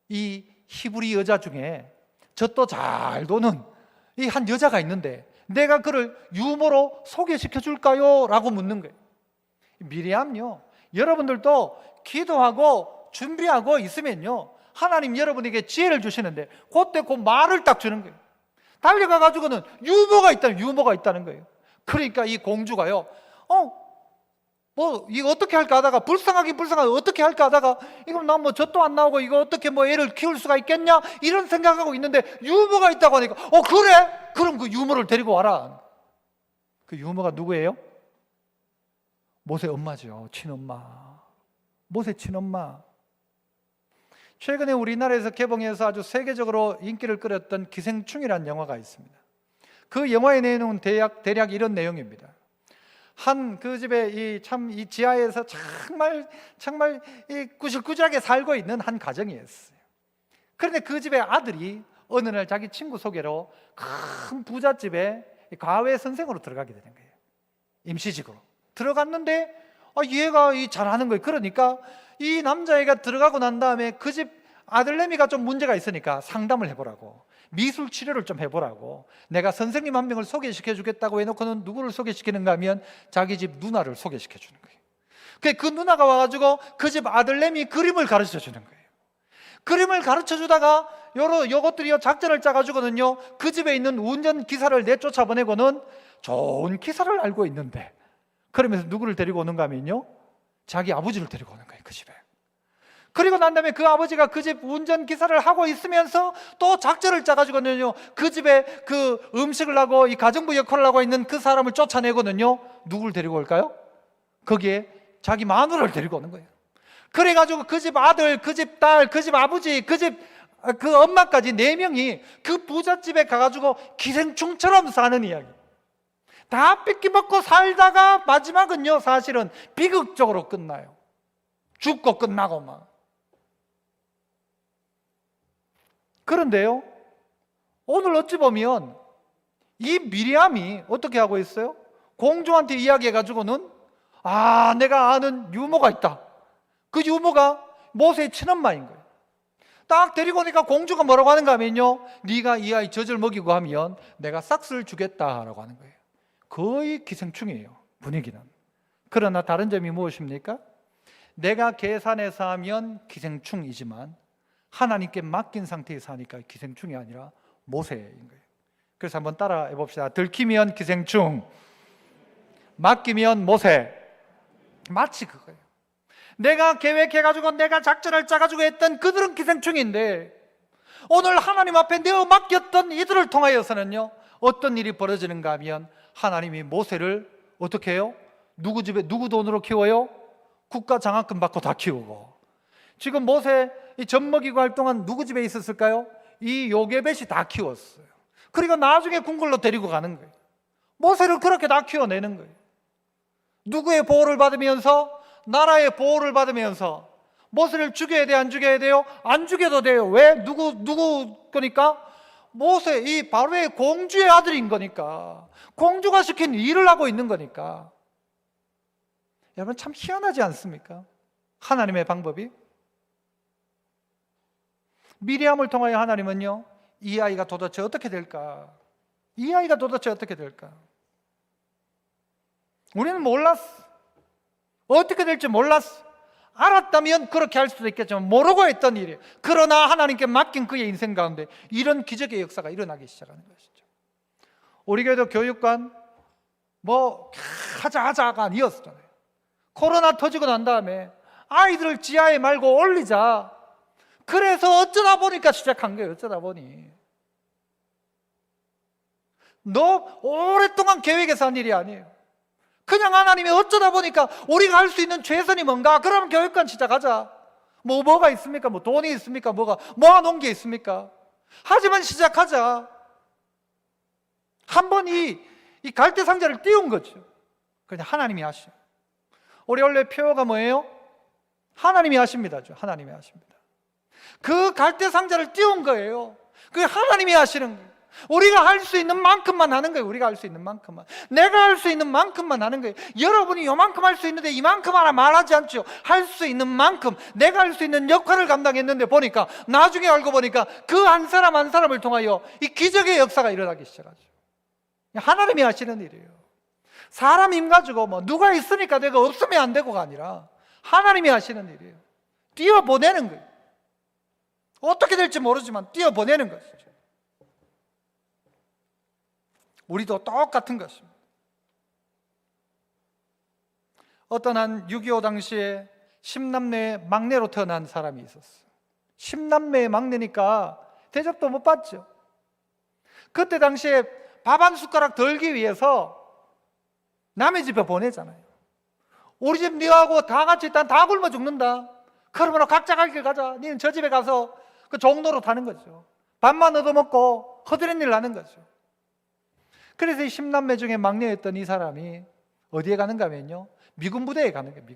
이 히브리 여자 중에 젖도 잘 도는 이 한 여자가 있는데 내가 그를 유모로 소개시켜 줄까요? 라고 묻는 거예요. 미리암요, 여러분들도 기도하고 준비하고 있으면요, 하나님 여러분에게 지혜를 주시는데 그때 그 말을 딱 주는 거예요. 달려가가지고는 유모가 있다는 거예요. 그러니까 이 공주가요, 뭐 이거 어떻게 할까 하다가, 불쌍하게 어떻게 할까 하다가, 이거 나 뭐 젖도 안 나오고 이거 어떻게 뭐 애를 키울 수가 있겠냐 이런 생각하고 있는데 유모가 있다고 하니까, 그래? 그럼 그 유모를 데리고 와라. 그 유모가 누구예요? 모세 엄마죠. 친엄마. 모세 친엄마. 최근에 우리나라에서 개봉해서 아주 세계적으로 인기를 끌었던 기생충이라는 영화가 있습니다. 그 영화의 내용은 대략 이런 내용입니다. 한 그 집에 이 지하에서 정말 이 구실구실하게 살고 있는 한 가정이었어요. 그런데 그 집의 아들이 어느 날 자기 친구 소개로 큰 부잣집에 과외 선생으로 들어가게 되는 거예요. 임시직으로 들어갔는데 얘가 잘하는 거예요. 그러니까 이 남자애가 들어가고 난 다음에 그 집 아들내미가 좀 문제가 있으니까 상담을 해보라고, 미술 치료를 좀 해보라고, 내가 선생님 한 명을 소개시켜 주겠다고 해놓고는 누구를 소개시키는가 하면 자기 집 누나를 소개시켜 주는 거예요. 그 누나가 와가지고 그 집 아들내미 그림을 가르쳐 주는 거예요. 그림을 가르쳐 주다가 요것들이 작전을 짜가지고는요, 그 집에 있는 운전기사를 내쫓아 보내고는 좋은 기사를 알고 있는데, 그러면서 누구를 데리고 오는가 하면요, 자기 아버지를 데리고 오는 거예요, 그 집에. 그리고 난 다음에 그 아버지가 그 집 운전기사를 하고 있으면서 또 작전을 짜가지고는요, 그 집에 그 음식을 하고 이 가정부 역할을 하고 있는 그 사람을 쫓아내고는요, 누구를 데리고 올까요? 거기에 자기 마누라를 데리고 오는 거예요. 그래가지고 그 집 아들, 그 집 딸, 그 집 아버지, 그 엄마까지 4명이 그 부잣집에 가가지고 기생충처럼 사는 이야기. 다 뺏기먹고 살다가 마지막은요, 사실은 비극적으로 끝나요. 죽고 끝나고 막. 그런데요, 오늘 어찌 보면 이 미리암이 어떻게 하고 있어요? 공주한테 이야기해가지고는, 내가 아는 유모가 있다. 그 유모가 모세의 친엄마인 거예요. 딱 데리고 오니까 공주가 뭐라고 하는가 하면요, 네가 이 아이 젖을 먹이고 하면 내가 싹스를 주겠다라고 하는 거예요. 거의 기생충이에요, 분위기는. 그러나 다른 점이 무엇입니까? 내가 계산해서 하면 기생충이지만 하나님께 맡긴 상태에서 하니까 기생충이 아니라 모세인 거예요. 그래서 한번 따라해 봅시다. 들키면 기생충, 맡기면 모세. 마치 그거예요. 내가 계획해가지고 내가 작전을 짜가지고 했던 그들은 기생충인데, 오늘 하나님 앞에 내어 맡겼던 이들을 통하여서는요, 어떤 일이 벌어지는가 하면 하나님이 모세를 어떻게 해요? 누구 집에 누구 돈으로 키워요? 국가 장학금 받고 다 키우고. 지금 모세 이 젖 먹이고 할 동안 누구 집에 있었을까요? 이 요게벳이 다 키웠어요. 그리고 나중에 궁궐로 데리고 가는 거예요. 모세를 그렇게 다 키워내는 거예요. 누구의 보호를 받으면서? 나라의 보호를 받으면서. 모세를 죽여야 돼, 안 죽여야 돼요? 안 죽여도 돼요. 왜? 누구 거니까? 모세, 이 바로의 공주의 아들인 거니까. 공주가 시킨 일을 하고 있는 거니까. 여러분, 참 희한하지 않습니까? 하나님의 방법이. 미리암을 통하여 하나님은요, 이 아이가 도대체 어떻게 될까? 이 아이가 도대체 어떻게 될까? 우리는 몰랐어. 어떻게 될지 몰랐어. 알았다면 그렇게 할 수도 있겠지만 모르고 했던 일이에요. 그러나 하나님께 맡긴 그의 인생 가운데 이런 기적의 역사가 일어나기 시작하는 것이죠. 우리 교회도 교육관 하자가 아니었잖아요. 코로나 터지고 난 다음에 아이들을 지하에 말고 올리자. 그래서 어쩌다 보니까 시작한 거예요. 어쩌다 보니. 너 오랫동안 계획해서 한 일이 아니에요. 그냥 하나님이 어쩌다 보니까 우리가 할 수 있는 최선이 뭔가? 그럼 교육관 시작하자. 뭐가 있습니까? 돈이 있습니까? 모아놓은 게 있습니까? 하지만 시작하자. 한 번 이 갈대 상자를 띄운 거죠. 그냥 하나님이 하셔. 우리 원래 표어가 뭐예요? 하나님이 하십니다. 하나님이 하십니다. 그 갈대 상자를 띄운 거예요. 그게 하나님이 하시는 거예요. 우리가 할 수 있는 만큼만 하는 거예요. 우리가 할 수 있는 만큼만. 내가 할 수 있는 만큼만 하는 거예요. 여러분이 요만큼 할 수 있는데 이만큼 하나 말하지 않죠. 할 수 있는 만큼, 내가 할 수 있는 역할을 감당했는데 보니까, 나중에 알고 보니까 그 한 사람 한 사람을 통하여 이 기적의 역사가 일어나기 시작하죠. 하나님이 하시는 일이에요. 사람 힘 가지고 누가 있으니까 내가 없으면 안 되고가 아니라 하나님이 하시는 일이에요. 띄워보내는 거예요. 어떻게 될지 모르지만 띄워보내는 것이죠. 우리도 똑같은 것입니다. 어떤 한 6.25 당시에 10남매의 막내로 태어난 사람이 있었어요. 10남매의 막내니까 대접도 못 받죠. 그때 당시에 밥 한 숟가락 덜기 위해서 남의 집에 보내잖아요. 우리 집 니하고 다 같이 일단 다 굶어 죽는다. 그러므로 각자 갈 길 가자. 니는 저 집에 가서 그 종로로 타는 거죠. 밥만 얻어먹고 허드렛 일 하는 거죠. 그래서 이 10남매 중에 막내였던 이 사람이 어디에 가는가 하면요, 미군 부대에 가는 거예요.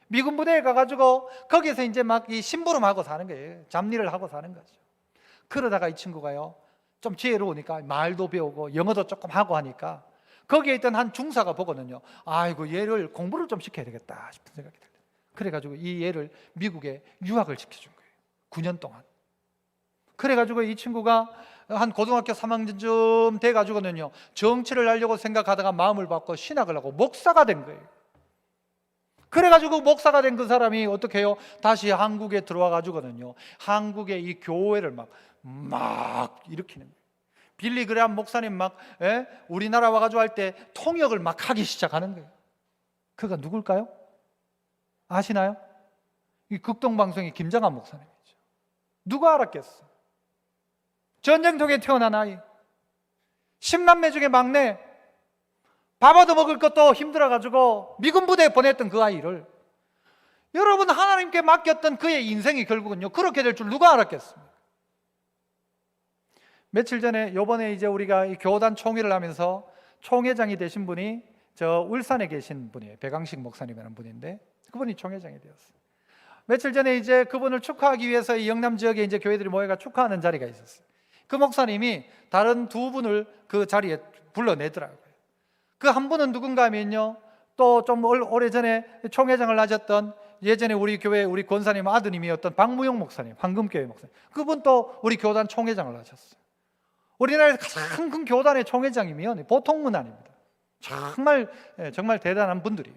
미군 부대에 가가지고 거기서 이제 막 이 심부름하고 사는 거예요. 잡일을 하고 사는 거죠. 그러다가 이 친구가요, 좀 지혜로우니까 말도 배우고 영어도 조금 하고 하니까 거기에 있던 한 중사가 보고는요, 아이고 얘를 공부를 좀 시켜야 되겠다 싶은 생각이 들어요. 그래가지고 이 얘를 미국에 유학을 시켜준 거예요. 9년 동안. 그래가지고 이 친구가 한 고등학교 3학년쯤 돼가지고는요, 정치를 하려고 생각하다가 마음을 바꿔 신학을 하고 목사가 된 거예요. 그래가지고 목사가 된 그 사람이 어떻게 해요? 다시 한국에 들어와가지고는요, 한국의 이 교회를 막 일으키는 거예요. 빌리 그레함 목사님 우리나라 와가지고 할 때 통역을 막 하기 시작하는 거예요. 그가 누굴까요? 아시나요? 이 극동방송의 김정한 목사님이죠. 누가 알았겠어? 전쟁통에 태어난 아이, 10남매 중에 막내, 밥 얻어먹을 것도 힘들어가지고 미군 부대에 보냈던 그 아이를, 여러분, 하나님께 맡겼던 그의 인생이 결국은요 그렇게 될 줄 누가 알았겠습니까? 며칠 전에, 요번에 이제 우리가 이 교단 총회를 하면서 총회장이 되신 분이 저 울산에 계신 분이에요. 배강식 목사님이라는 분인데, 그분이 총회장이 되었어요. 며칠 전에 이제 그분을 축하하기 위해서 이 영남 지역에 이제 교회들이 모여가 축하하는 자리가 있었어요. 그 목사님이 다른 두 분을 그 자리에 불러내더라고요. 그 한 분은 누군가 하면요, 또 좀 오래전에 총회장을 하셨던 예전에 우리 교회 우리 권사님 아드님이었던 박무용 목사님, 황금교회 목사님, 그분 또 우리 교단 총회장을 하셨어요. 우리나라에서 가장 큰 교단의 총회장이면 보통 분 아닙니다. 정말 대단한 분들이에요.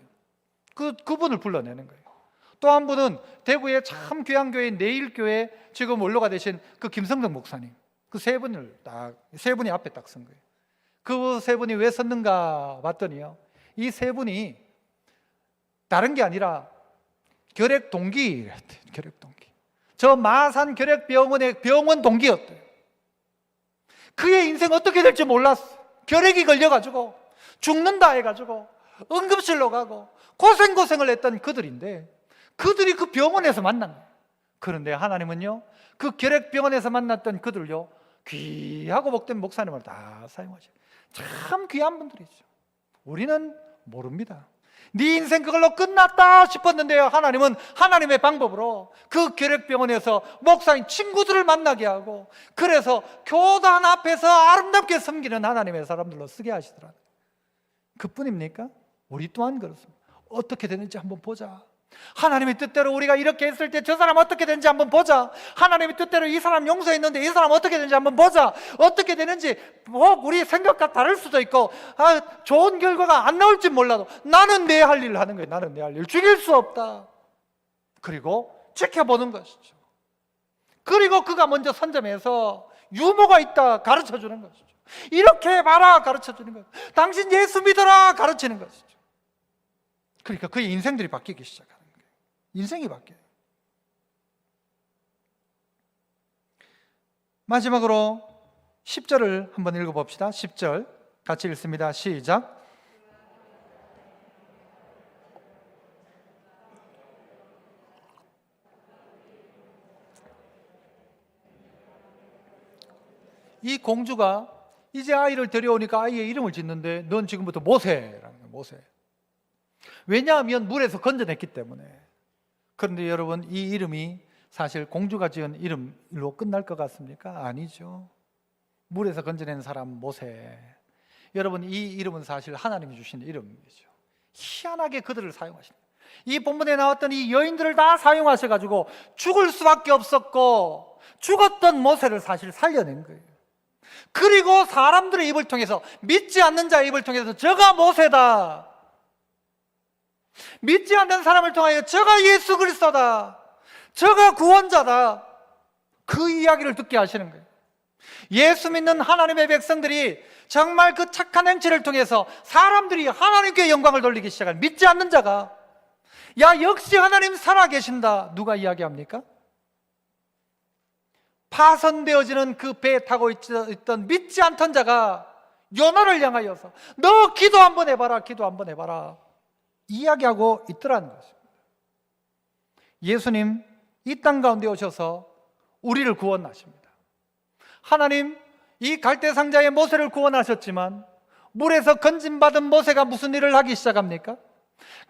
그분을 불러내는 거예요. 또 한 분은 대구의 참 귀한 교회 내일교회 지금 원로가 되신 그 김성덕 목사님, 그 세 분이 앞에 딱 선 거예요. 그 세 분이 왜 섰는가 봤더니요, 이 세 분이 다른 게 아니라 결핵 동기였대요. 결핵 동기. 저 마산 결핵병원의 병원 동기였대요. 그의 인생 어떻게 될지 몰랐어. 결핵이 걸려가지고 죽는다 해가지고 응급실로 가고 고생을 했던 그들인데, 그들이 그 병원에서 만난 거예요. 그런데 하나님은요, 그 결핵병원에서 만났던 그들요, 귀하고 복된 목사님을 다 사용하셔요. 참 귀한 분들이죠. 우리는 모릅니다. 네 인생 그걸로 끝났다 싶었는데요, 하나님은 하나님의 방법으로 그 결핵병원에서 목사님 친구들을 만나게 하고, 그래서 교단 앞에서 아름답게 섬기는 하나님의 사람들로 쓰게 하시더라고요. 그뿐입니까? 우리 또한 그렇습니다. 어떻게 되는지 한번 보자. 하나님의 뜻대로 우리가 이렇게 했을 때 저 사람 어떻게 되는지 한번 보자. 하나님의 뜻대로 이 사람 용서했는데 이 사람 어떻게 되는지 한번 보자. 어떻게 되는지 우리 생각과 다를 수도 있고, 좋은 결과가 안 나올지 몰라도 나는 내 할 일을 하는 거예요. 나는 내 할 일. 죽일 수 없다. 그리고 지켜보는 것이죠. 그리고 그가 먼저 선점해서 유머가 있다 가르쳐 주는 것이죠. 이렇게 해봐라 가르쳐 주는 거예요. 당신 예수 믿어라 가르치는 것이죠. 그러니까 그의 인생들이 바뀌기 시작하는 거예요. 인생이 바뀌어요. 마지막으로 10절을 한번 읽어봅시다. 10절 같이 읽습니다. 시작. 이 공주가 이제 아이를 데려오니까 아이의 이름을 짓는데, 넌 지금부터 모세라는 거예요. 모세. 왜냐하면 물에서 건져냈기 때문에. 그런데 여러분, 이 이름이 사실 공주가 지은 이름으로 끝날 것 같습니까? 아니죠. 물에서 건져낸 사람 모세. 여러분, 이 이름은 사실 하나님이 주신 이름이죠. 희한하게 그들을 사용하시는, 이 본문에 나왔던 이 여인들을 다 사용하셔가지고 죽을 수밖에 없었고 죽었던 모세를 사실 살려낸 거예요. 그리고 사람들의 입을 통해서, 믿지 않는 자의 입을 통해서 저가 모세다, 믿지 않는 사람을 통하여 저가 예수 그리스도다, 저가 구원자다, 그 이야기를 듣게 하시는 거예요. 예수 믿는 하나님의 백성들이 정말 그 착한 행치를 통해서 사람들이 하나님께 영광을 돌리기 시작한, 믿지 않는 자가 야 역시 하나님 살아계신다 누가 이야기합니까? 파손되어지는 그 배에 타고 있던 믿지 않던 자가 요나를 향하여서 너 기도 한번 해봐라, 기도 한번 해봐라 이야기하고 있더라는 것입니다. 예수님 이 땅 가운데 오셔서 우리를 구원하십니다. 하나님 이 갈대상자의 모세를 구원하셨지만 물에서 건진받은 모세가 무슨 일을 하기 시작합니까?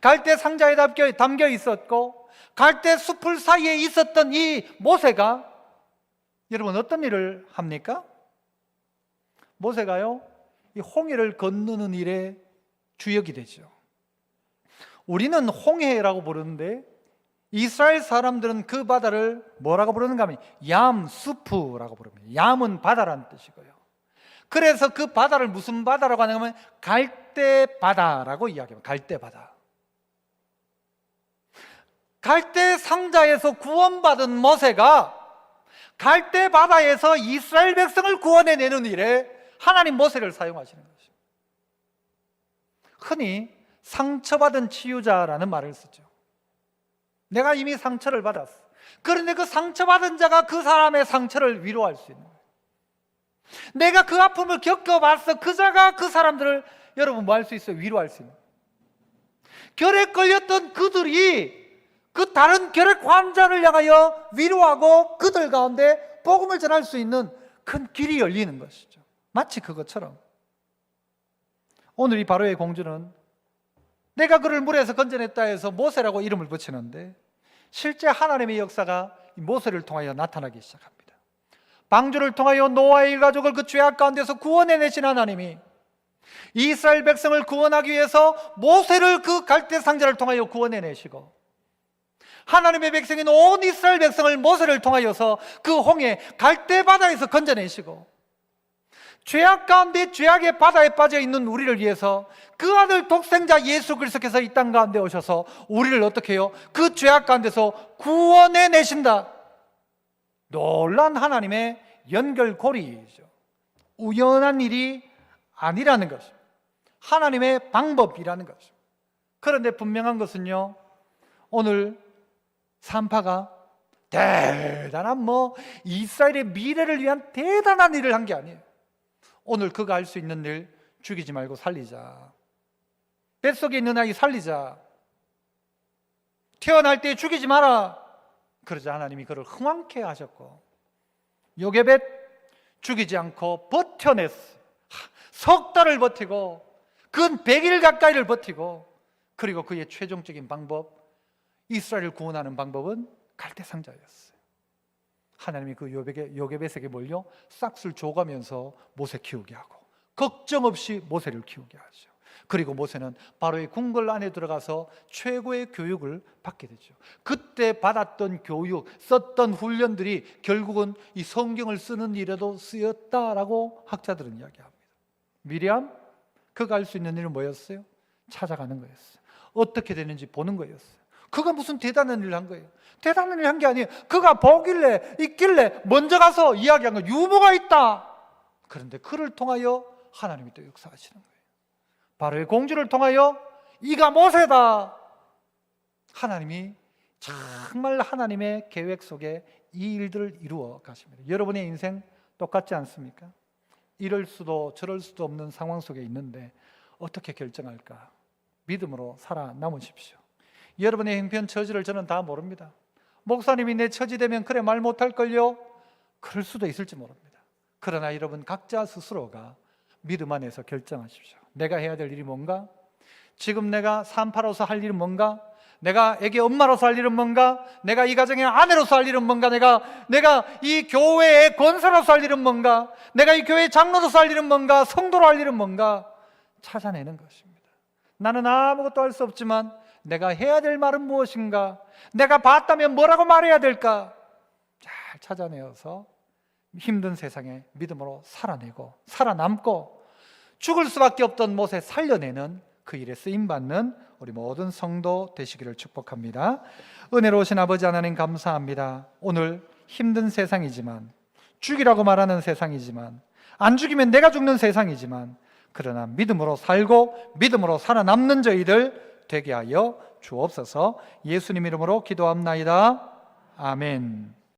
갈대상자에 담겨 있었고 갈대 숲을 사이에 있었던 이 모세가 여러분 어떤 일을 합니까? 모세가요 이 홍해를 건너는 일에 주역이 되죠. 우리는 홍해라고 부르는데 이스라엘 사람들은 그 바다를 뭐라고 부르는가 하면 얌수프라고 부릅니다. 얌은 바다라는 뜻이고요. 그래서 그 바다를 무슨 바다라고 하냐면 갈대 바다라고 이야기합니다. 갈대 바다. 갈대 상자에서 구원받은 모세가 갈대 바다에서 이스라엘 백성을 구원해내는 일에 하나님 모세를 사용하시는 것입니다. 흔히 상처받은 치유자라는 말을 쓰죠. 내가 이미 상처를 받았어. 그런데 그 상처받은 자가 그 사람의 상처를 위로할 수 있는 거예요. 내가 그 아픔을 겪어봤어. 그 자가 그 사람들을 여러분 뭐 할 수 있어요? 위로할 수 있는 거예요. 결핵 걸렸던 그들이 그 다른 결핵 환자를 향하여 위로하고 그들 가운데 복음을 전할 수 있는 큰 길이 열리는 것이죠. 마치 그것처럼 오늘 이 바로의 공주는 내가 그를 물에서 건져냈다 해서 모세라고 이름을 붙이는데 실제 하나님의 역사가 모세를 통하여 나타나기 시작합니다. 방주를 통하여 노아의 일가족을 그 죄악 가운데서 구원해내신 하나님이 이스라엘 백성을 구원하기 위해서 모세를 그 갈대 상자를 통하여 구원해내시고 하나님의 백성인 온 이스라엘 백성을 모세를 통하여서 그 홍해 갈대 바다에서 건져내시고 죄악 가운데 죄악의 바다에 빠져 있는 우리를 위해서 그 아들 독생자 예수 그리스도께서 이 땅 가운데 오셔서 우리를 어떻게 해요? 그 죄악 가운데서 구원해 내신다. 놀란 하나님의 연결고리이죠. 우연한 일이 아니라는 것입니다. 하나님의 방법이라는 것입니다. 그런데 분명한 것은요, 오늘 산파가 대단한 이스라엘의 미래를 위한 대단한 일을 한 게 아니에요. 오늘 그가 할 수 있는 일, 죽이지 말고 살리자. 뱃속에 있는 아이 살리자. 태어날 때 죽이지 마라. 그러자 하나님이 그를 흥왕케 하셨고 요게벳 죽이지 않고 버텨냈어. 석 달을 버티고 근 100일 가까이를 버티고 그리고 그의 최종적인 방법, 이스라엘을 구원하는 방법은 갈대상자였어요. 하나님이 그 요게벳에게 몰려 싹을 줘가면서 모세 키우게 하고 걱정 없이 모세를 키우게 하죠. 그리고 모세는 바로의 궁궐 안에 들어가서 최고의 교육을 받게 되죠. 그때 받았던 교육, 썼던 훈련들이 결국은 이 성경을 쓰는 일에도 쓰였다라고 학자들은 이야기합니다. 미리암, 그가 할 수 있는 일은 뭐였어요? 찾아가는 거였어요. 어떻게 되는지 보는 거였어요. 그가 무슨 대단한 일을 한 거예요? 대단한 일을 한 게 아니에요. 그가 보길래 있길래 먼저 가서 이야기한 거, 유모가 있다. 그런데 그를 통하여 하나님이 또 역사하시는 거예요. 바로의 공주를 통하여 이가 모세다. 하나님이 정말 하나님의 계획 속에 이 일들을 이루어 가십니다. 여러분의 인생 똑같지 않습니까? 이럴 수도 저럴 수도 없는 상황 속에 있는데 어떻게 결정할까? 믿음으로 살아남으십시오. 여러분의 형편 처지를 저는 다 모릅니다. 목사님이 내 처지 되면 그래 말 못할걸요? 그럴 수도 있을지 모릅니다. 그러나 여러분 각자 스스로가 믿음 안에서 결정하십시오. 내가 해야 될 일이 뭔가? 지금 내가 산파로서 할 일은 뭔가? 내가 애기 엄마로서 할 일은 뭔가? 내가 이 가정의 아내로서 할 일은 뭔가? 내가 이 교회의 권사로서 할 일은 뭔가? 내가 이 교회의 장로로서 할 일은 뭔가? 성도로 할 일은 뭔가? 찾아내는 것입니다. 나는 아무것도 할 수 없지만 내가 해야 될 말은 무엇인가? 내가 봤다면 뭐라고 말해야 될까? 잘 찾아내어서 힘든 세상에 믿음으로 살아내고 살아남고 죽을 수밖에 없던 모세 살려내는 그 일에 쓰임받는 우리 모든 성도 되시기를 축복합니다. 은혜로우신 아버지 하나님 감사합니다. 오늘 힘든 세상이지만, 죽이라고 말하는 세상이지만, 안 죽이면 내가 죽는 세상이지만, 그러나 믿음으로 살고 믿음으로 살아남는 저희들 되게 하여 주옵소서. 예수님 이름으로 기도합나이다. 아멘.